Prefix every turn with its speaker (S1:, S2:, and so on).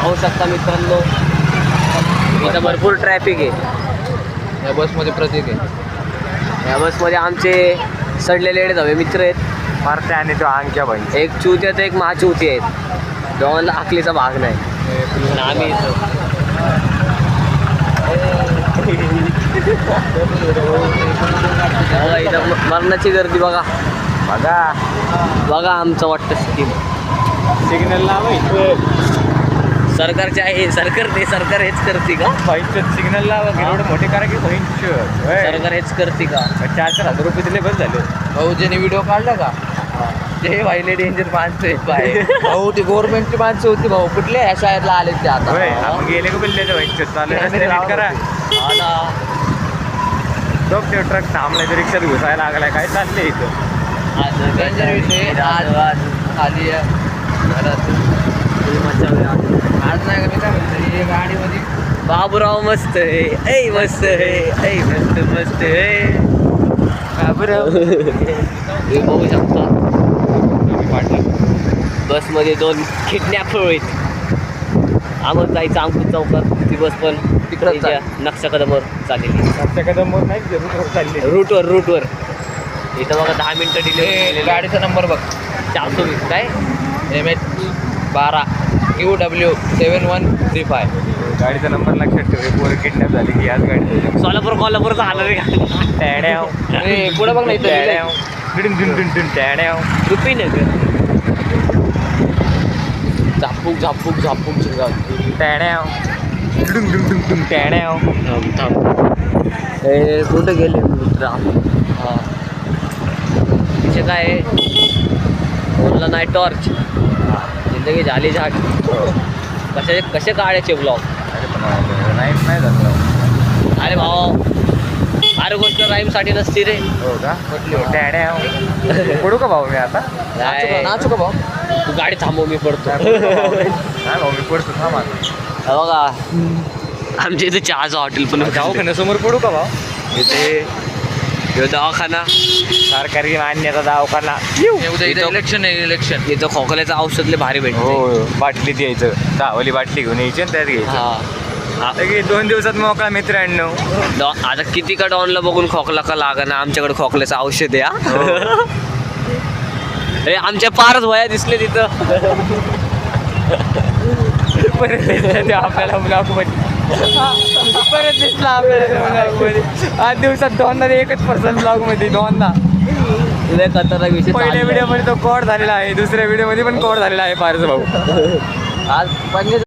S1: पाहू शकता मित्रांनो, इथं भरपूर ट्रॅफिक आहे.
S2: या बसमध्ये प्रतीक आहे.
S1: या बसमध्ये आमचे सडलेले धवे मित्र आहेत.
S3: मारते आणि तो अंक्या भाई.
S1: एक चुती तर एक महाचुती आहेत. दोघांना आखलीचा भाग नाही. आणि आम्ही बघा इथं मरणाची गर्दी बघा.
S3: बघा
S1: बघा आमचं वाटतं स्कीम
S3: सिग्नल लावा.
S1: सरकारचे आहे. सरकार हेच करते का?
S3: सिग्नल लावा. एवढे मोठे करा की
S1: सरकार हेच करते का?
S3: 4,000 रुपये दिले बस झाले.
S2: भाऊ ज्याने व्हिडिओ काढला का ते वाहिले डेंजर माणसं आहेत बाहेर. भाऊ ती गव्हर्नमेंटची माणसं होती भाऊ. कुठल्या ह्या शाळेतला आले ते आता
S3: आपण गेले का बोलले चालू रस्ते नीट करा. तो ट्रक थांबलाय तर रिक्षात घुसायला लागलाय. काय चाललंय इथं?
S2: डेंजर विषय आज खाली घरात आज नाही का मी काय म्हणतो गाडीमध्ये
S1: बाबूराव मस्त आहे. ऐ मस्त आहे. ऐ मस्त मस्त आहे बाबूराव. तुम्ही बघू शकता बसमध्ये 2 किडनॅपर आहेत. आम्हाला जायचं अंकुश चौकात. ती बस पण
S2: तिकडं
S1: नक्षा कदमवर चाललेली.
S3: कदमवर नाही
S1: रूटवर इथं बघा 10 मिनिटं डिले.
S2: गाडीचा नंबर बघ
S1: 420 काय
S2: MH12 QW 7135.
S3: गाडीचा नंबर लक्षात ठेव. पोरं किडनॅप झाली की आज गाडी
S1: कोल्हापूरचं आलं रे का?
S2: पुढे बघ ना इथं
S1: रुपी न झापूक कुठं गेले मित्र? हां तिचे काय बोलला नाही टॉर्च. जिंदगी झाली झाट. कसे काढायचे ब्लॉग?
S3: नाही जात.
S1: अरे भाऊ अरे गोष्ट राईमसाठी नसती रे.
S3: हो का? पडू का भाऊ मी आता?
S2: नाचू का भाऊ?
S1: तू गाडी थांबव मी पडतो.
S3: नाही भाऊ मी पडतो. थांब आता.
S1: बघा आमच्या इथे चहाचं हॉटेल पण
S3: दवाखान्यासमोर पडू का भाऊ?
S1: इथे दवाखाना
S3: सरकारी मान्यता दवाखाना.
S2: इलेक्शन आहे इलेक्शन.
S1: इथं खोकल्याचं औषधले भारी भेटते.
S3: हो बाटली द्यायचं. 10वाली बाटली घेऊन यायची आणि त्यात घ्यायचं.
S1: हा
S3: 2 दिवसात मोकळा मित्रांनो.
S1: आता किती का डॉनला बघून खोकला का लागा ना. आमच्याकडे खोकल्याचं औषध आहे. अरे आमच्या पारच वया दिसले तिथं.
S3: आपल्याला ब्लॉकमध्ये परत दिसला आपल्याला ब्लॉकमध्ये. 8 दिवसात 2दा एकच पर्सन ब्लॉकमध्ये 2दा. पहिल्या व्हिडिओ मध्ये तो कोड झालेला आहे. दुसऱ्या व्हिडिओ मध्ये पण कोड झालेला आहे पारस भाऊ.
S2: आज